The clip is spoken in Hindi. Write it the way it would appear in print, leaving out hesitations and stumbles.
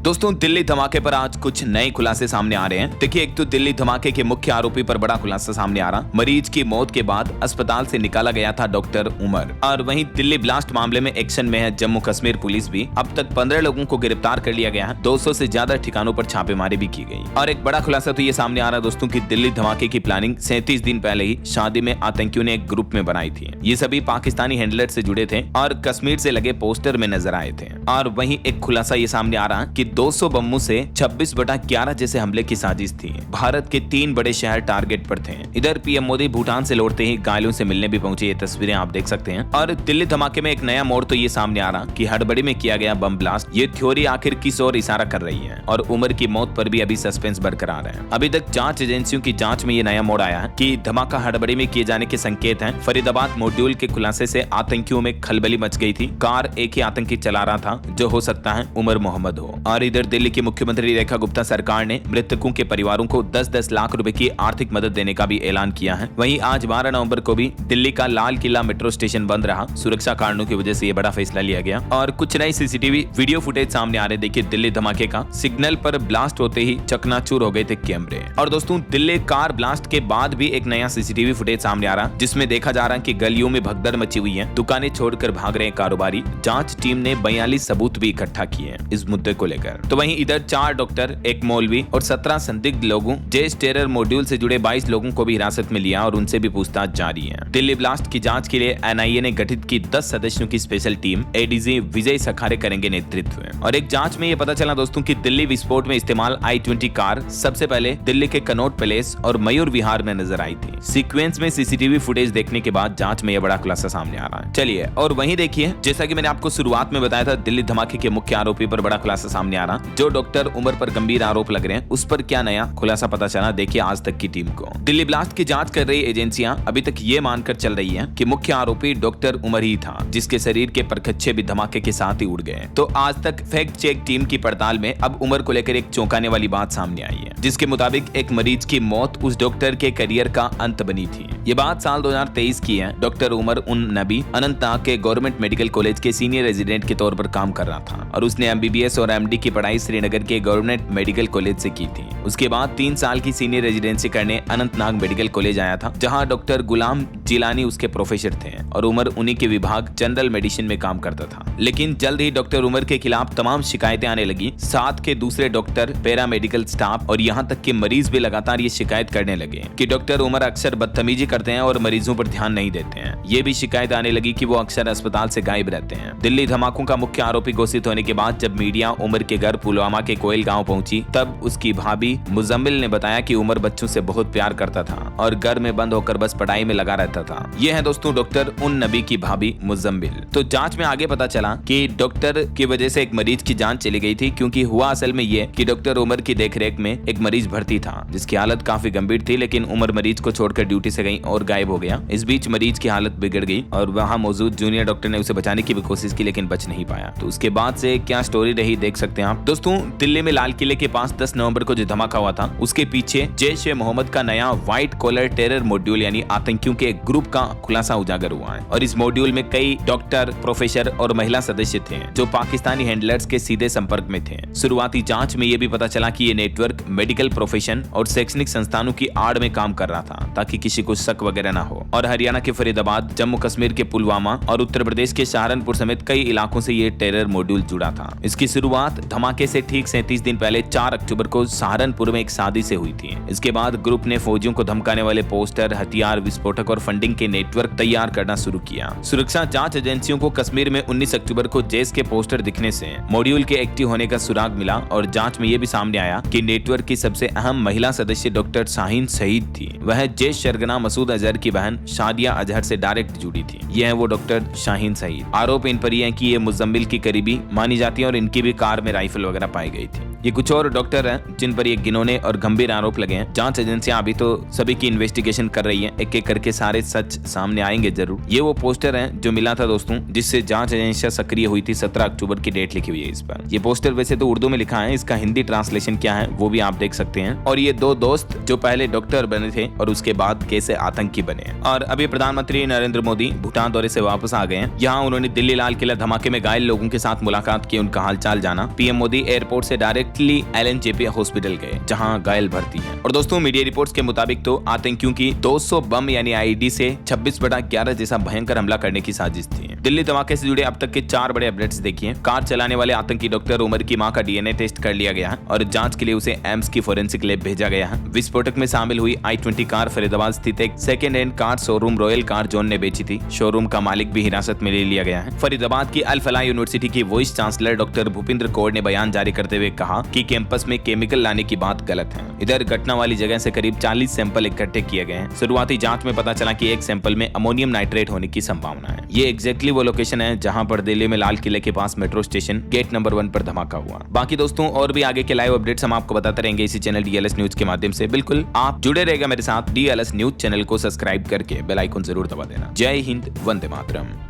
दोस्तों, दिल्ली धमाके पर आज कुछ नए खुलासे सामने आ रहे हैं। देखिए, एक तो दिल्ली धमाके के मुख्य आरोपी पर बड़ा खुलासा सामने आ रहा। मरीज की मौत के बाद अस्पताल से निकाला गया था डॉक्टर उमर। और वहीं दिल्ली ब्लास्ट मामले में एक्शन में है जम्मू कश्मीर पुलिस भी। अब तक 15 लोगों को गिरफ्तार कर लिया गया है। 200 से ज्यादा ठिकानों पर छापेमारी भी की गई। और एक बड़ा खुलासा तो ये सामने आ रहा दोस्तों की दिल्ली धमाके की प्लानिंग 37 दिन पहले ही शादी में आतंकियों ने एक ग्रुप में बनाई थी। ये सभी पाकिस्तानी हैंडलर से जुड़े थे और कश्मीर से लगे पोस्टर में नजर आए थे। और वहीं एक खुलासा ये सामने आ रहा कि 200 बमों से 26/11 जैसे हमले की साजिश थी। भारत के 3 बड़े शहर टारगेट पर थे। इधर पीएम मोदी भूटान से लौटते ही घायलों से मिलने भी पहुंचे। ये तस्वीरें आप देख सकते हैं। और दिल्ली धमाके में एक नया मोड़ तो ये सामने आ रहा कि हड़बड़ी में किया गया बम ब्लास्ट। ये थ्योरी आखिर किस ओर इशारा कर रही है और उमर की मौत पर भी अभी सस्पेंस बरकरार है। अभी तक जांच एजेंसियों की जांच में ये नया मोड़ आया है कि धमाका हड़बड़ी में किए जाने के संकेत हैं। फरीदाबाद मॉड्यूल के खुलासे से आतंकियों में खलबली मच गई थी। कार एक ही आतंकी चला रहा था जो हो सकता है उमर मोहम्मद हो। और इधर दिल्ली की मुख्यमंत्री रेखा गुप्ता सरकार ने मृतकों के परिवारों को 10-10 लाख रुपए की आर्थिक मदद देने का भी ऐलान किया है। वहीं आज 12 नवंबर को भी दिल्ली का लाल किला मेट्रो स्टेशन बंद रहा। सुरक्षा कारणों की वजह से ये बड़ा फैसला लिया गया। और कुछ नई सीसीटीवी वीडियो फुटेज सामने आ रहे। देखिए, दिल्ली धमाके का सिग्नल पर ब्लास्ट होते ही चकनाचूर हो गए थे कैमरे। और दोस्तों, दिल्ली कार ब्लास्ट के बाद भी एक नया सीसीटीवी फुटेज सामने आ रहा जिसमें देखा जा रहा है कि गलियों में भगदड़ मची हुई है। दुकानें छोड़कर भाग रहे कारोबारी। जांच टीम ने 42 सबूत भी इकट्ठा किए इस मुद्दे को लेकर। तो वहीं इधर 4 डॉक्टर, एक मौलवी और 17 संदिग्ध लोगों जेस टेरर मॉड्यूल से जुड़े 22 लोगों को भी हिरासत में लिया और उनसे भी पूछताछ जारी है। दिल्ली ब्लास्ट की जांच के लिए एनआईए ने गठित की 10 सदस्यों की स्पेशल टीम। एडीजी विजय सखारे करेंगे नेतृत्व। और एक जांच में ये पता चला दोस्तों की दिल्ली विस्फोट में इस्तेमाल i20 कार सबसे पहले दिल्ली के कनॉट पैलेस और मयूर विहार में नजर आई थी। सीक्वेंस में सीसीटीवी फुटेज देखने के बाद जांच में यह बड़ा खुलासा सामने आ रहा है। चलिए, और वहीं देखिए, जैसा कि मैंने आपको शुरुआत में बताया था, दिल्ली धमाके के मुख्य आरोपी पर बड़ा खुलासा सामने आ रहा। जो डॉक्टर उमर पर गंभीर आरोप लग रहे हैं, उस पर क्या नया खुलासा पता चला, देखिए आज तक की टीम को। दिल्ली ब्लास्ट की जांच कर रही एजेंसियां अभी तक ये मानकर चल रही हैं कि मुख्य आरोपी डॉक्टर उमर ही था, जिसके शरीर के परखच्चे भी धमाके के साथ ही उड़ गए। तो आज तक फैक्ट चेक टीम की पड़ताल में अब उमर को लेकर एक चौंकाने वाली बात सामने आई है, जिसके मुताबिक एक मरीज की मौत उस डॉक्टर के करियर का अंत बनी थी। ये बात साल 2023 की है। डॉक्टर उमर उन नबी अनंतनाग के गवर्नमेंट मेडिकल कॉलेज के सीनियर रेजिडेंट के तौर पर काम कर रहा था और उसने एमबीबीएस और एमडी की पढ़ाई श्रीनगर के गवर्नमेंट मेडिकल कॉलेज से की थी। उसके बाद 3 साल की सीनियर रेजिडेंसी करने अनंतनाग मेडिकल कॉलेज आया था, जहां डॉक्टर गुलाम जिलानी उसके प्रोफेसर थे और उमर उन्हीं के विभाग जनरल मेडिसिन में काम करता था। लेकिन जल्द ही डॉक्टर उमर के खिलाफ तमाम शिकायतें आने लगी। साथ के दूसरे डॉक्टर, पैरा मेडिकल स्टाफ और यहाँ तक कि मरीज भी लगातार ये शिकायत करने लगे कि डॉक्टर उमर अक्सर बदतमीजी करते हैं और मरीजों पर ध्यान नहीं देते हैं। ये भी शिकायत आने लगी कि वो अक्सर अस्पताल से गायब रहते हैं। दिल्ली धमाकों का मुख्य आरोपी घोषित होने के बाद जब मीडिया उमर के घर पुलवामा के कोयल गांव पहुंची, तब उसकी भाभी मुजम्मिल ने बताया कि उमर बच्चों से बहुत प्यार करता था और घर में बंद होकर बस पढ़ाई में लगा रहता था। ये है दोस्तों डॉक्टर उन नबी की भाभी मुजम्मिल। तो जांच में आगे पता चला कि डॉक्टर की वजह से एक मरीज की जान चली गई थी, क्योंकि हुआ असल में ये कि डॉक्टर उमर की देखरेख में एक मरीज भर्ती था जिसकी हालत काफी गंभीर थी, लेकिन उमर मरीज को छोड़कर ड्यूटी से गई और गायब हो गया। इस बीच मरीज की हालत बिगड़ गई और वहां मौजूद जूनियर डॉक्टर ने उसे बचाने की भी कोशिश की, लेकिन बच नहीं पाया। तो उसके बाद से क्या स्टोरी रही देख सकते हैं आप। दोस्तों, दिल्ली में लाल किले के पास 10 नवंबर को जो धमाका हुआ था, उसके पीछे जैश ए मोहम्मद का नया व्हाइट कॉलर टेरर मॉड्यूल यानी आतंकियों के एक ग्रुप का खुलासा उजागर हुआ है। और इस मॉड्यूल में कई डॉक्टर, प्रोफेसर और महिला सदस्य थे जो पाकिस्तानी हैंडलर्स के सीधे संपर्क में थे। शुरुआती जांच में यह भी पता चला कि ये नेटवर्क मेडिकल प्रोफेशन और शैक्षणिक संस्थानों की आड़ में काम कर रहा था ताकि किसी को शक वगैरह ना हो। और हरियाणा के फरीदाबाद, जम्मू कश्मीर के पुलवामा और उत्तर प्रदेश के सहारनपुर समेत कई इलाकों से ये टेरर मॉड्यूल जुड़ा था। इसकी शुरुआत धमाके से ठीक 37 दिन पहले 4 अक्टूबर को सहारनपुर में एक शादी से हुई थी। इसके बाद ग्रुप ने फौजियों को धमकाने वाले पोस्टर, हथियार, विस्फोटक और फंडिंग के नेटवर्क तैयार करना शुरू किया। सुरक्षा जांच एजेंसियों को कश्मीर में 19 अक्टूबर को जैश के पोस्टर दिखने से मॉड्यूल के एक्टिव होने का सुराग मिला और जांच में यह भी सामने आया कि नेटवर्क की सबसे अहम महिला सदस्य डॉक्टर शाहीन शहीद थी। वह जैश सरगना मसूद अजहर की बहन शादिया अजहर से डायरेक्ट जुड़ी थी। यह है वो डॉक्टर शाहीन शहीद। आरोप इन पर यह है कि ये मुजम्मिल की करीबी मानी जाती है और इनकी भी कार में राइफल वगैरह पाई गई थी। ये कुछ और डॉक्टर हैं जिन पर ये घिनौने और गंभीर आरोप लगे हैं। जांच एजेंसियां अभी तो सभी की इन्वेस्टिगेशन कर रही हैं, एक एक करके सारे सच सामने आएंगे जरूर। ये वो पोस्टर है जो मिला था दोस्तों, जिससे जांच एजेंसियां सक्रिय हुई थी। 17 अक्टूबर की डेट लिखी हुई है इस पर। ये पोस्टर वैसे तो उर्दू में लिखा है, इसका हिंदी ट्रांसलेशन क्या है वो भी आप देख सकते हैं। और ये दो दोस्त जो पहले डॉक्टर बने थे और उसके बाद कैसे आतंकी बने। और अभी प्रधानमंत्री नरेंद्र मोदी भूटान दौरे से वापस आ गए हैं। यहाँ उन्होंने दिल्ली लाल किला धमाके में घायल लोगों के साथ मुलाकात की, उनका हालचाल जाना। पीएम मोदी एयरपोर्ट से डायरेक्टली LNJP हॉस्पिटल गए जहां घायल भर्ती हैं। और दोस्तों मीडिया रिपोर्ट्स के मुताबिक तो आतंकियों की 200 बम यानी IED से 26/11 जैसा भयंकर हमला करने की साजिश थी। दिल्ली धमाके से जुड़े अब तक के 4 बड़े अपडेट्स देखिए। कार चलाने वाले आतंकी डॉक्टर उमर की मां का DNA टेस्ट कर लिया गया है और जांच के लिए उसे एम्स की फोरेंसिक लैब भेजा गया है। विस्फोटक में शामिल हुई I-20 कार फरीदाबाद स्थित एक second hand car showroom royal car zone ने बेची थी। शोरूम का मालिक भी हिरासत में ले लिया गया है। फरीदाबाद की अल फलाह यूनिवर्सिटी की vice chancellor doctor Bhupinder Kaur ने बयान जारी करते हुए कहा कि कैंपस में केमिकल लाने की बात गलत है। इधर घटना वाली जगह से करीब 40 सैंपल इकट्ठे किए गए हैं। शुरुआती जांच में पता चला कि एक सैंपल में अमोनियम नाइट्रेट होने की संभावना है। ये एग्जैक्टली वो लोकेशन है जहां पर दिल्ली में लाल किले के पास मेट्रो स्टेशन गेट नंबर 1 पर धमाका हुआ। बाकी दोस्तों और भी आगे के लाइव अपडेट्स हम आपको बताते रहेंगे इसी चैनल DLS न्यूज के माध्यम से। बिल्कुल आप जुड़े रहेगा मेरे साथ। DLS न्यूज चैनल को सब्सक्राइब करके बेल आइकन जरूर दबा देना। जय हिंद, वंदे मातरम।